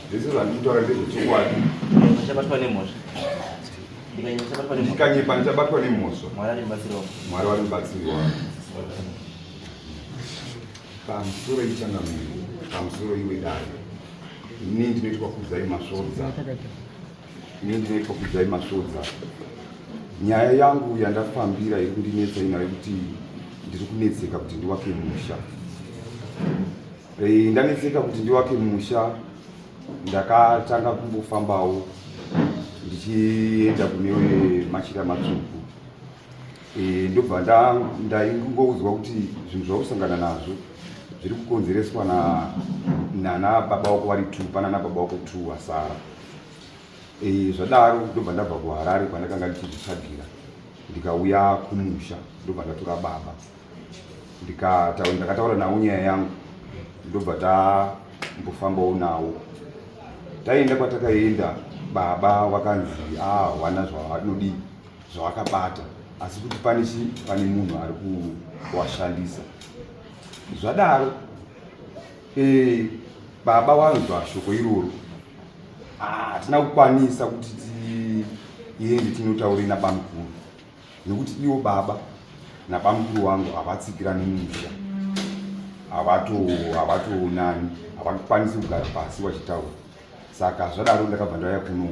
This is what you are doing to what? Ndikanyepa ndichabatwa nemhosva. Mwari vari mubatsiri wangu. Pamusoro ichangamiro, pamusoro iwe dare. Inini ndinoitwa kudzai masvodza. Nyaya yangu yandafambira iri kundinetsa inayo kuti ndiri kunetseka kuti ndiwake musha. Ndanetseka kuti ndiwake musha, ndakatanga kumbofambawo ndichienda kunewe Machira Matsvuku. Ndobva ndaingoudzwa kuti zvinhu zvausangana nazvo zviri kukonzereswa nana baba wako vari 2 panana baba wako 2 wasara. Zvadaro ndobva ndabva kuHarare kwandakanga ndichizvitsvagira ndikauya kumusha. Ndobva ndatora baba ndakataura nawo nyaya yangu, ndobva tambofambawo nawo. Taenda kwatakaenda, baba wakanzi wana zvavanodi zvavakabata, asi kuti pane munhu ari kuwashandisa. Zvadaro baba wanzwa shoko iroro, hatina kukwanisa kuti tiende tinotaure nabamukuru, nekuti iwo baba nabamukuru wangu havatsikirani musha, havatonani, havakwanisi kugara pasi vachitaura. Saka zvadaro ndakabva ndauya kuno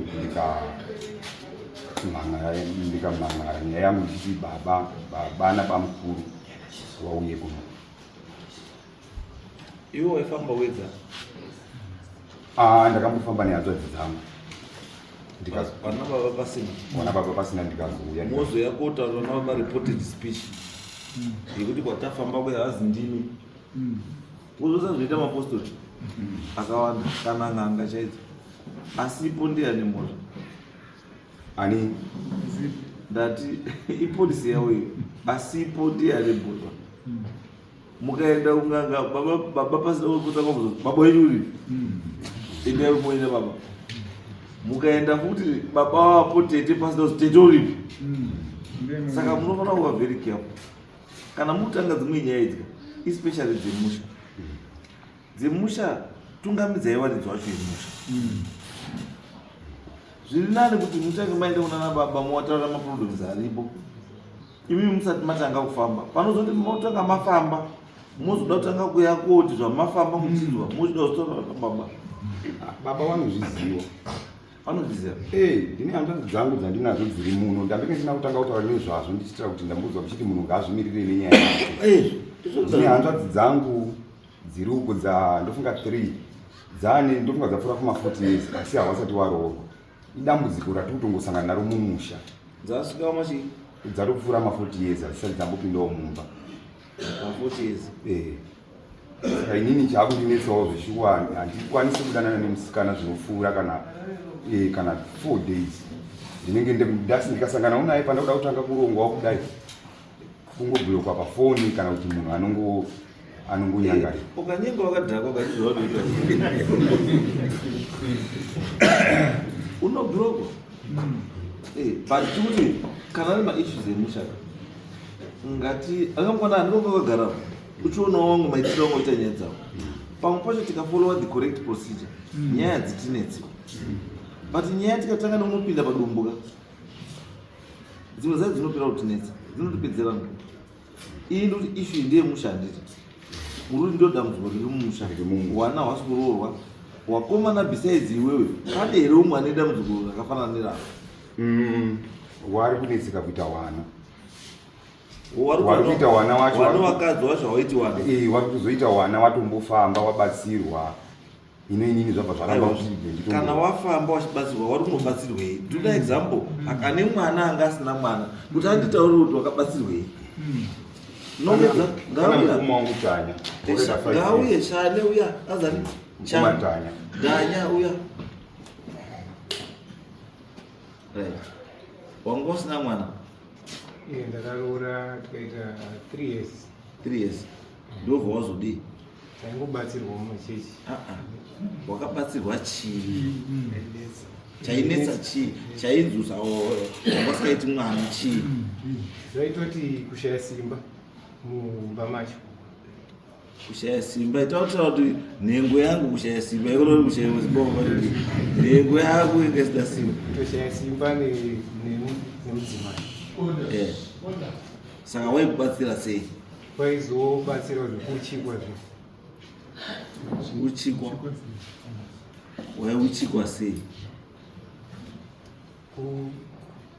ndikamhan'ara nyaya yangu ndichiti baba nabamukuru vauye kuno. Iwo waifamba wega? Ndakambofamba nehanzvadzi dzangu. Vana baba pasina ndikazouya. Mozo yako utaura navo mareported speech yekuti kwatafamba kwe hazi ndimi. Kuzosa zvinoita mapostori akawanda kana n'anga chaidzo, asipo ndiani moto ani ndati ipolisi yawo iyo, asipo ndiani moto. Mukaenda kunganga baba pasina kutanga kuzozi baba wenyu uri inde muine baba. Mukaenda futi baba wapo tete pasina kuzozi tete uripi. Saka munofana kuva very careful kana mutanga dzimwe nyaya idzi, especially dzemusha. Tungamidzai waridzi wacho yemusha. Zviri nani kuti mutange maende kunana baba muwataura maproblems aripo, imi musati matanga kufamba. Panozoti motanga mafamba, mozoda kutanga kuya koti zvamafamba muchizwa, mochida kuzotaura nababa. Baba vanozviziva. Vanozviziva? Ndine hanzvadzi dzangu dzandinadzo dziri muno. Ndamboke ndisina kutanga kutaura nezvazvo ndichitira kuti ndambodzwa kuchiti munhu ngaazvimirire nenyaya yake. Ndine hanzvadzi dzangu dziri uko ndofunga 3 ndofunga dzapfuura kuma40 years, asi havasati varoorwa. Idambudziko rati kutongosangana naro mumusha. Dzasvikawo machi dzatopfuura ma40 years hazisati dzambopindawo mumba. Ma40 years? Saka inini chaakundinetsawo zveshuwa, handikwanisi kudanana nemusikana zvinopfuura kana 4 days. Ndinenge ndikasangana unaye pandakuda kutanga kurongwawo kudai, kungobhuyokwa pafoni kana kuti munhu anongonyangarira. Ukanyenga wakadhakwa ukachizwa unoita unobhurokwa. But kuti kana ari maissues emusha, ngati akamukwana andiko kwakagara uchionawo wangu maitiro wangu oita nyaya dzavo. Pamwe pacho tikafollowa the correct procedure, nyaya dzitinetsi. But nyaya tikatanga neunopinda padumbuka, dzimwe dzacho dzinopinda kutinetsa, dzinotipedzera ndo. Iyi ndoti issue ndeyemusha handiti. Muri ndo dambudziko riri mumusha, wana hwasi kuroorwa, wakomana besides iwewe, pane here umwe ane dambudziko rakafanana neravo? Wari kunetseka kuita wana. Wari kuita wana wacho. Wana wakadzi wacho waiti wana. Wari kuzoita wana watombofamba wabatsirwa. Inini zvabva zvaramba kuti kana wafamba wachibatsirwa wari kunobatsirwei? Ndoda example, akane mwana anga asina mwana, kuti anditaure kuti wakabatsirwei. Ngauye shane uya azani Matanya. Danya uya. Wangu usina mwana? Ndakaroora tukaita 3 years. 3 years. Ndobva wazodii? Taingobatsirwa mumachechi. Wakabatsirwa chii? chainetsa chii chainzusa wasaiti mwana chii zvaitoti kushaya simba mumba macho kushaya simba itautira kuti nhengo yangu kushaya simba ikonori kushaya simba nhengo yako ingasina simba kushaya simba nemudzimai saka waikubatsira sei waizobatsira zvekuchikwa uchikwa waiuchikwa sei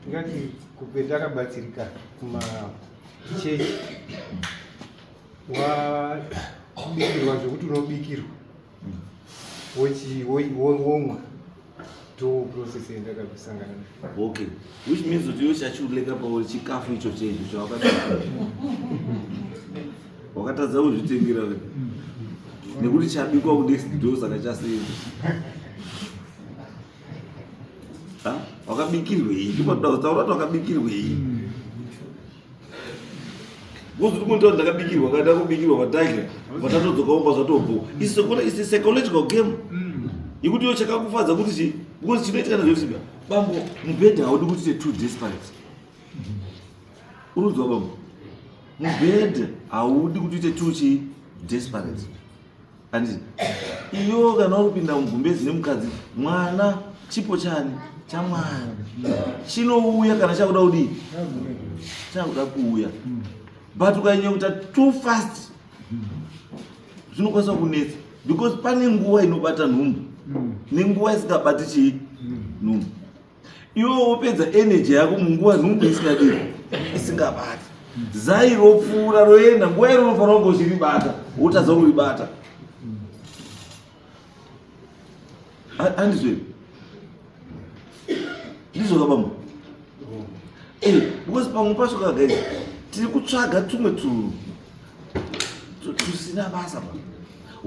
ngati kupendakabatsirika kumachechi wabikirwa zvekuti unobikirwa womwa to process yendakabisangana nayo. Okay, which means kuti yochachiureka chikafu icho chenyu wakatadza kuzvitengera nekuti chabikwa kunext door saka chasenza wakabikirwei ndipataura wakabikirwei kuzi tikundiwa ndakabikirwa kada kubikirwa vatadya vatatodzokaomba zvatobvo isi psychological game yekuti iyo chakakufadza kuti chi because chinoitika nazvoti bambo mubhedha haudi kuti too desperate unoziva bambo mubhedha haudi kuti uite too chi desperate anditi iyo kana uripinda mugumbezi nemukadzi mwana chipo chani chamwana chinouya kana chakuda kudii chakuda kuuya but ukanyanya kuita too fast zvinokwanisa kunetsa because pane nguva inobata nhumbu nenguva isingabati chii nhumbu iwe wopedza energy yako munguva nhumbu isingabati zai ropfuura roenda nguva iri unofanira kunge uchiribata wotadza kuribata handizve ndizvo kabambo because pamwe pacho kagaizi tiri kutsvaga tumwe tunhu tusina basa pa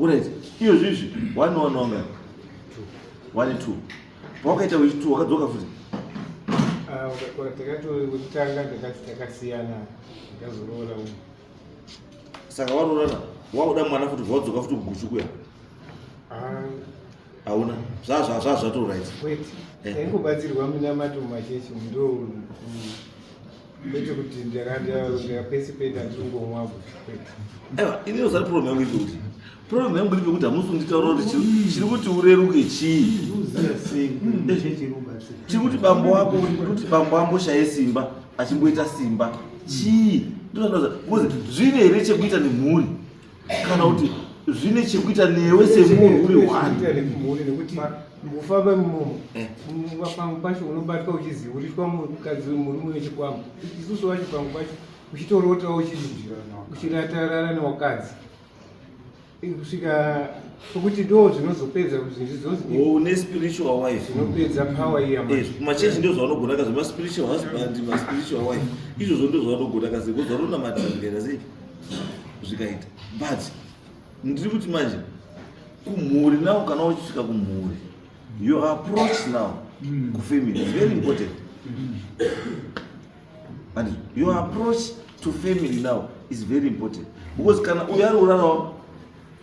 right iyo zvizvi 1 wanga 1 2 pawakaita wechi2 wakadzoka futi takatotanga takasiyana ndakazoroora saka warorana wauda mwana futi wadzoka futi kuguchukuya hauna zvazvato right wait aingobatsirwa munamato mumachechi ndo kwete kuti ndakapesipeda ndingomwa aiwa inio zari problem yangu iri kuti problem yangu iri pekuti hamusi kunditaura kuti chiri kuti ureruke chii chiri kuti bambo wako kuti bambo amboshaye simba achimboita simba chii ndoandaza because zvine here chekuita nemhuri kana kuti zvine chekuita newe semunhu uri mhuri nekuti mukufamba pamwe pacho unobatwa uchizivuriswa mukadzi wemhuri mune chikwama isusu wacho pamwe pacho uchitorotawo uchiratarara newakadzi kusvika pokuti ndo zvinozopedza une spiritual wife zvinopedza power iya kumachechi ndio zvavanogona kazi maspiritual husband maspiritual wife izvozvo ndio zvavanogona kazi kuzvarona matazvikaita sei zvikaita but ndiri kuti manje kumhuri nawo kana uchisvika kumhuri your approach now kufamily is very important and your approach to family now is very important because kana uyo ari urarawo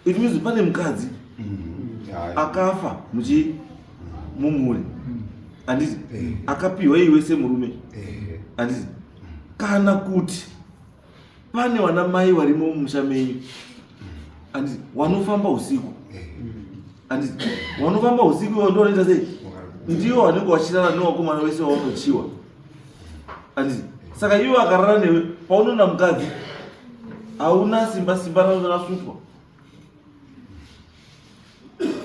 it means pane mukadzi akafa mumhuri anditi akapiwa iwe semurume anditi kana kuti pane wana mai varimo mumusha menyu anditi wanofamba usiku anditi wanofamba usiku iwo ndo unoita sei ndiwo wanenge wachirara newakomana wese waunochiwa anditi saka iwo akarara newe paunoona mukadzi hauna simba rasutwa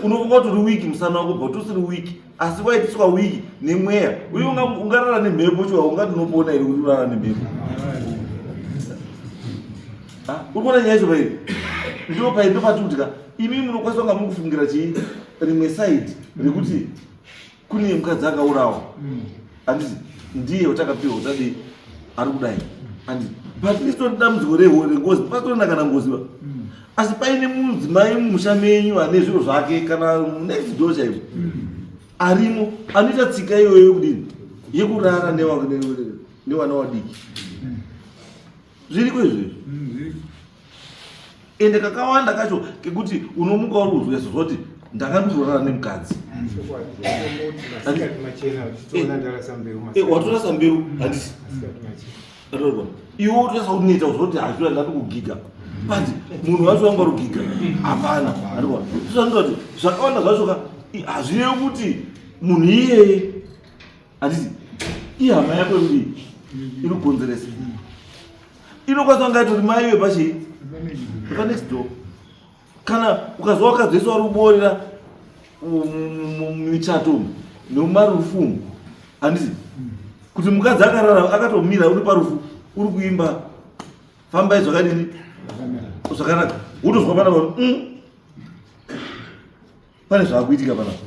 unofunga kuti uri wiki musana wako but usiri wiki asi waitiswa wiki nemweya uye ungarara nemhepo chiwa ungati unopona iri kuti urara nemhepo uri kuona nyaya yacho pairi ndo pati kutika imi munokwanisa kunga mukufungira chii rimwe saidi rekuti kune mukadzi akaurawa anditi ndiye utakapiwa utadi ari kudai anditi but istori dambudziko rengozi pasitorina kana ngoziva asi paine mudzimai mumusha menyu ane zviro zvake kana next door chaivo arimo anoita tsika iyoyo yekudini yekurara newana wadiki zviriko izvezvo ende kakawanda kacho kekuti unomuka uri kuzvesa zvoti ndakandotorana nemukadzi watorasa mbeu handisi atorwa iwe utorasa kuti neta uzoti hazvira ndati kugiga bati munhu wacho wanga rugiga hapana atorwa zvanoti zvakawanda zvacho hazvirevi kuti munhu iyeye handisi ihama yako yekudii inogonzeresa inokwanisa kungaitoti maiwe pachii panext door kana ukazwa wakadzesa wari kuboorera mumichato nemumarufu handisi kuti mukadzi akarara akatomira uri parufu uri kuimba fambai zvakadini zvakanaka wotozwa pana pane zvaakuitika panapo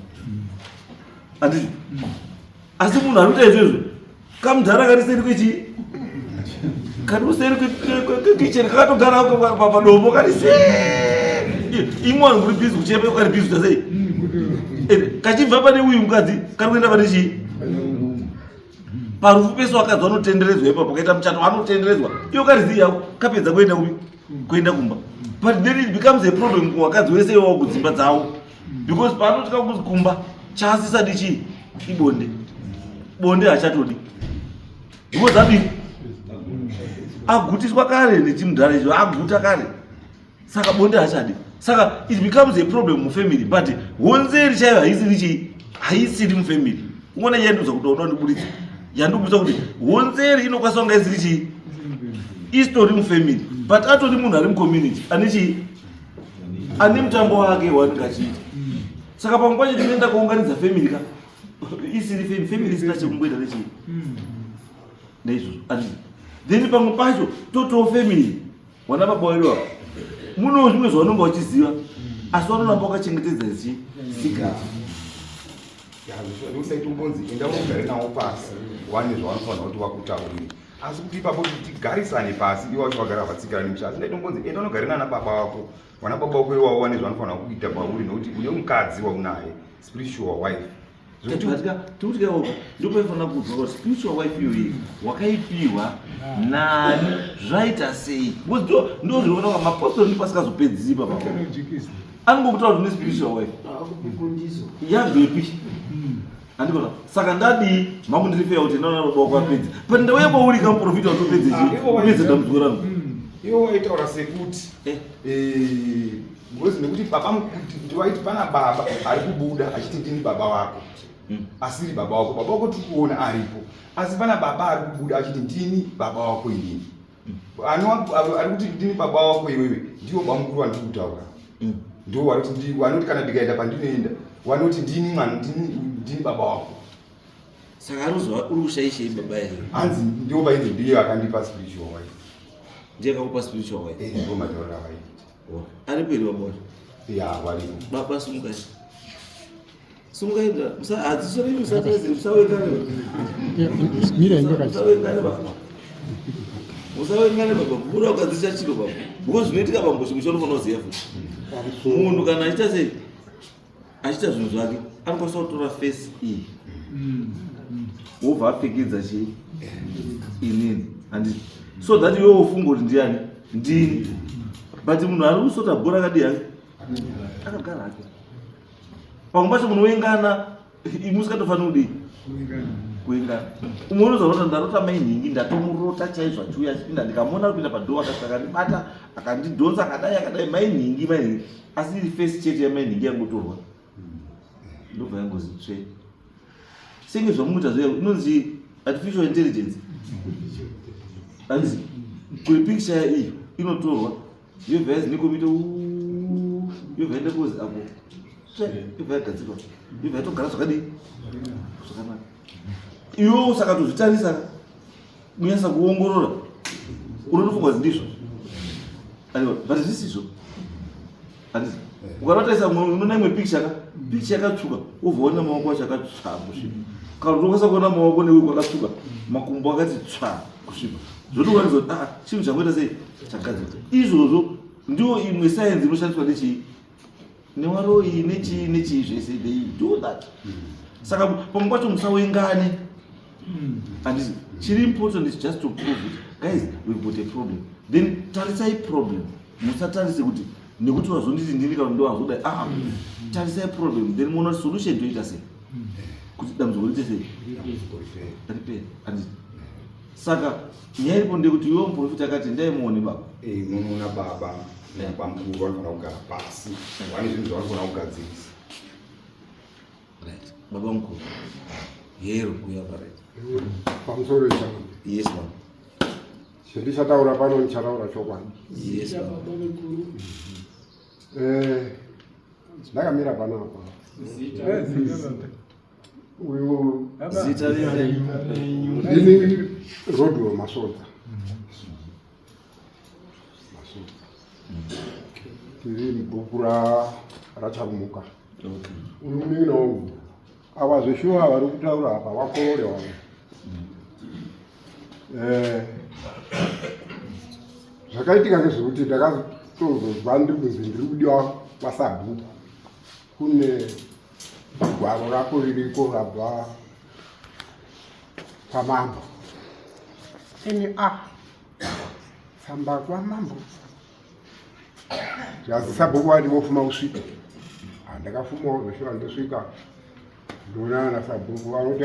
handisi asi munhu anoita izvozvo kamudhara kati seri kwechii kati useri kwekicheni kakatogara padomo kati imwe muri bhizi kuchepa kari bhizi tasei kachibva pane uyu mukadzi kari kuenda pane chii parufu pese wakadzi vanotenderedzwa ipapo pakaita muchato vanotenderedzwa iyo karizi yavo kapedza kuenda kupi kuenda kumba but then it becomes a problem kuwakadzi wese iwawo kudzimba dzavo because paanotika kumba chaasisadi chii ibonde bonde hachatodi because adini agutiswa kare nechimudhara icho aguta kare saka bonde hachadi saka it becomes a problem mufamily but honzeri chaiyo haisiri chii haisiri mufamily uona yanduza kuti unondibuditsa yandikubudisa kuti honzeri inokwanisa kunga isiri chii istori mufamily but atori munhu ari mucommunity ane chii ane mutambo wake waanenge achiita saka pamwe pacho tinoenda kuunganidza family ka isiri family isina chekumboita nechii neizvozvo ati then pamwe pacho totowo family wana baba wedu apa muno zvimwe zvaunonga uchiziva asi wanoramba wakachengetedza ichi secret usaiti umbonzi enda ugare nawo pasi wane zvavanofanira kuti vakutaurire asi kuti ipapo tigarisane pasi iwe wacho wagara vatsikira nemusha asi ndaiti umbonzi enda unogare nana baba wako wana baba wako iwawo wane zvavanofanira kuita pauri nokuti une mukadzi waunaye spiritual wife tikutika ndopaifanira kuzwa kuti spiritual wife iyoyi wakaipiwa nani zvaita sei ndo zvirikuona kuti mapostori ndi pasikazopedzisipa pa anongokutaura kuti spiritual wife yabvepi andikona saka ndadi makundiripeya kuti ndaona baba kwapedzi but ndauya pauri kamuprofita watopedze upedze dambudziko rangu iwo waitaura sekuti ngozi nekuti baba ndiwaiti pana baba ari kubuda achiti ndini baba wako asiri baba wako tiri kuona aripo asi pana baba ari kubuda achiti ndini baba wako inini ari kuti ndini baba wako iwewe ndiwo bamukuru wandiri kutaura ndo wanoti kana ndikaenda pandinoenda wanoti ndini mwana ndini baba wako saka aruzwa uri kushaishei baba yake hanzi ndiwo vainzi ndiye akandipa spiritual wife ndiye akakupa spiritual wife ndo mataura vai ari peri baba ya varipo baba sumukai sumukaenda hadzisore musatazi musawengane musawengane baba bura ukadzisha chiro baba because zvinoitika pambosho musho unofanira kuziva futi munhu kana achiita sei achiita zvinhu zvake anokwanisa kutora face iyi wobva apfekedza chii inini handiti so that iwe wofunga kuti ndiani ndini but munhu ari kusota bhora akadi yake akagara hake pamwe pacho munhu woengana imusikatofanira kudii kuengana umwe unozorota ndarota mainhingi ndatomurota chaizvo achiuya achipinda ndikamona kupinda padhoo akasaka akandibata akandidhonza akadai mainhingi asi iri face chete yamainhingi yangotorwa ndobva yangozi tsve senge zvamuita zvoya inonzi artificial intelligence hanzi kwepicture iyo inotorwa yobva yazinekomita yobva yaenda kozi apo yobva yagadzirwa yobva yatogara zvakadii zvakanaka iwewo usakatozvitarisa munyasa kuongorora unotofunga kuti ndizvo but zvisizvo handisi ukanotarisa unoona imwe picture yakatsvuka wobvaona maoko acho akatsva kusvipa kana utokwanisa kuona maoko neuku akatsvuka makumbo akati tsva kusvipa zvotokuratidza kuti chinhu changoita sei chagadzirwa izvozvo ndiwo imwe sayenzi inoshandiswa nechii newaroi nechii zvese they do that saka pamwe pacho musawengane handisi chiri important is just to prove it guys we've got a problem then tarisai problem musatarise kuti nekuti wazonditi ndiri kana ndo wazoda tarisai problem then muona solution toita sei kuti dambudziko riite sei ripere handiti saka nyaya iripo ndekuti iwe muprofita akati ndaimuone baba munoona baba pamukuru vanofana kugara pasi vane zvinhu zvavanofana kugadzirisa right baba mukuru yero kuyavareta pamusoro wechama yes baba chendichataura pano ndichataura chokwadi yes baba ndakamira panapa uyu zita ndini rodwo masodza tiri mubhuku racharumuka uyu munini wangu ava zveshuwa vari kutaura apa vakorore wangu zvakaitika ngezvekuti ndakatozozwa ndiri kunzi ndiri kudiwa kwasabhuku kune gwaro rako ririko rabva kwamambo ene tsamba kwamambo zvazisa bhuku vati vofuma kusvika ndakafumawo zveshuwa ndosvika ndonana nasabhuku vanoti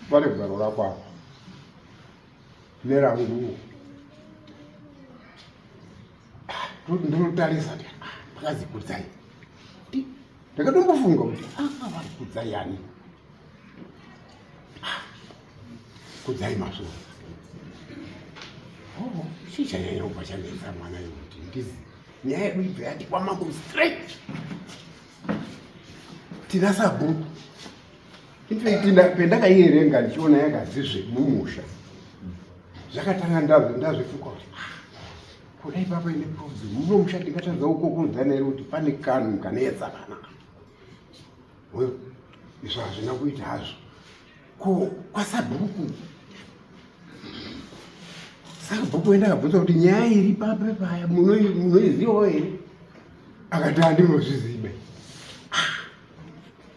pane gwaro rako apa neranguwo ndinotarisa ndi pakazi kudzai ndakatombofunga kuti vari kudzai ani kudzai masoro chichanyanya kubva chanetsa mwana yokuti ndizi nyaya yedu ibva yati kwamambo straight tina sabhuku pendakaierenga ndichiona yakadzizve mumusha zvakatanga ndazvituka kuti kudai papa ine problem munomusha ndingatadza kukokonzana ere kuti pane kanhu kanetsa panaka izvo hazvina kuita hazvo ko kwasabhuku saka bhuku endakabvunza kuti nyaya iri pape paya munoizivawo here akati handinozviziva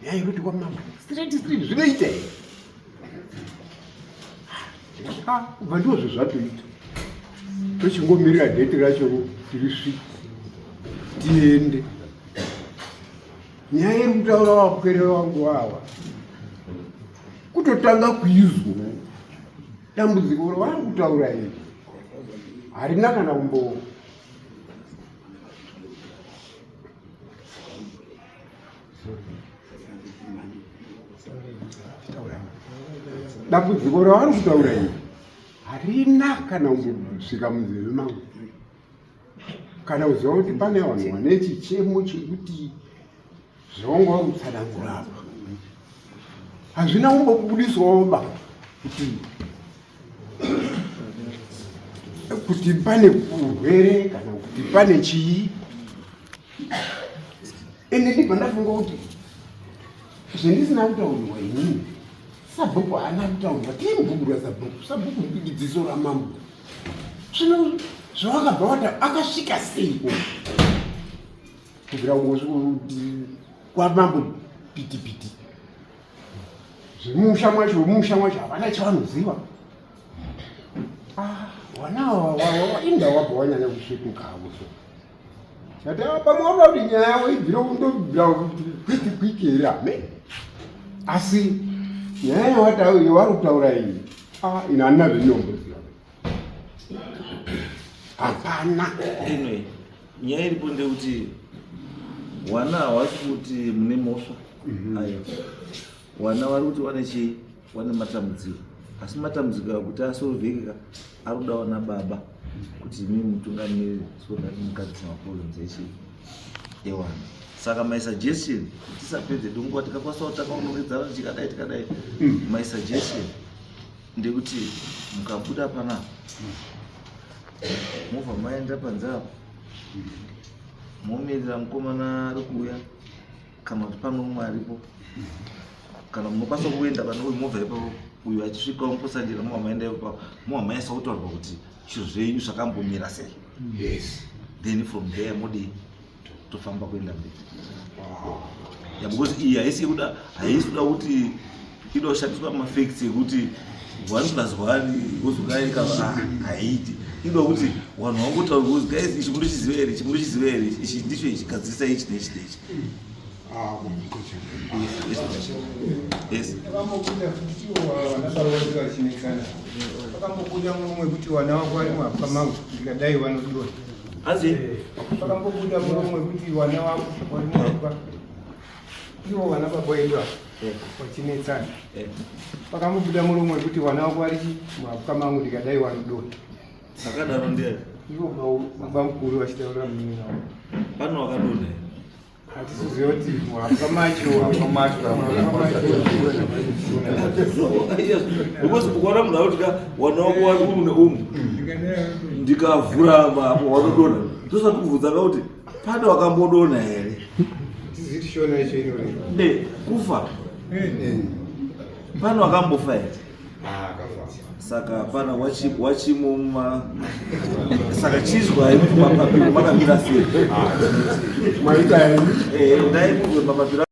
nyaya yekuti kwamambo straight zvinoita here kubva ndizvo zvatoita tochingomirira dheti racho tirisvika tiende nyaya iri kutaura vapwere vangu vava kutotanga kuizwa dambudziko ravari kutaura iri harina kana kumbo dambudziko ravari kutaura iri harina kana kumbosvika munzeve mangu kana kuziva kuti pane vanhu vane chichemo chekuti zvavanga vari kutsanangura apa hazvina kumbobudiswawo ba kuti pane urwere kana kuti pane chii ende ndibva ndafunga kuti zvendisina kutaurirwa inini sabhuku haana kutaurirwa tiimubhuku rasabhuku sabhuku ndidziso ramambo zvino zvavakabva wata akasvika seiko kubvira kungosvikuti kwamambo pitipiti zvemusha mwacho havana chavanoziva wanawa inda wabva wanyanya kusvikukawo so chati pamwe wada kuti nyaya yavo ibvira kundobvira kuti kwiki here ame asi nyaya yavari kutaura iyi ina handina zvenyomboziva hapana anyway nyaya iripo ndekuti wana havasi kuti mune mhosva ayo wana vari kuti wane matambudziko asi matambudziko akuti asolveka ari kuda wana baba kuti mimi mutungamiri sodati mukadzisa maproblems eshe ewana saka my suggestion tisapedze dunguva tikakwasao takaunongedzana tikadai tikadai my suggestion ndekuti mukabuda panapa mobva maenda panzava momirira mukomana ari kuuya kana kuti pano umwe aripo kana munokwanisa kuenda pane uyu mobva ipapo uyu achisvikawo mukusanjira mobva maenda ipapo mobva maisa kutaurwa kuti zvinhu zvenyu zvakambomira sei yes then from there modi tofamba kuenda mberi because iyi haisi kuda kuti ida kushandiswa mafacts ekuti 1+1 wozokaika haiti ido kuti vanhu vangotaura kuti guys ichi mundochiziva here ichi ndicho ichigadzirisa ichi nechi nechi. Yes. Vakambobuda futi vanasarovazi vachinetsana. Vakambobuda mumwe kuti vana vako vari mapfa mangu ndikadai vanodona. Hanzi? Vakambobuda mumwe kuti vana vako vari mapfa. Ivo vana baba vedu vachinetsana. Vakambobuda mumwe kuti vana vako vari mapfa mangu ndikadai vanodona. Akadaro ndiani? Ivo baba mukuru vachitaura mumwe navo. Pano wakadona. Hatisiziva kuti mapfa macho because ukaona munhu akuti wana wako wari umune umu ndikavhura apo wanodona ndosati kubvunza kuti pane wakambodona here tiziti shona icho inoreva kufa pane wakambofa here saka pana wachimuma saka chizwai kuti mapapiro makamira sei Maita ndaimuzwe mapapiro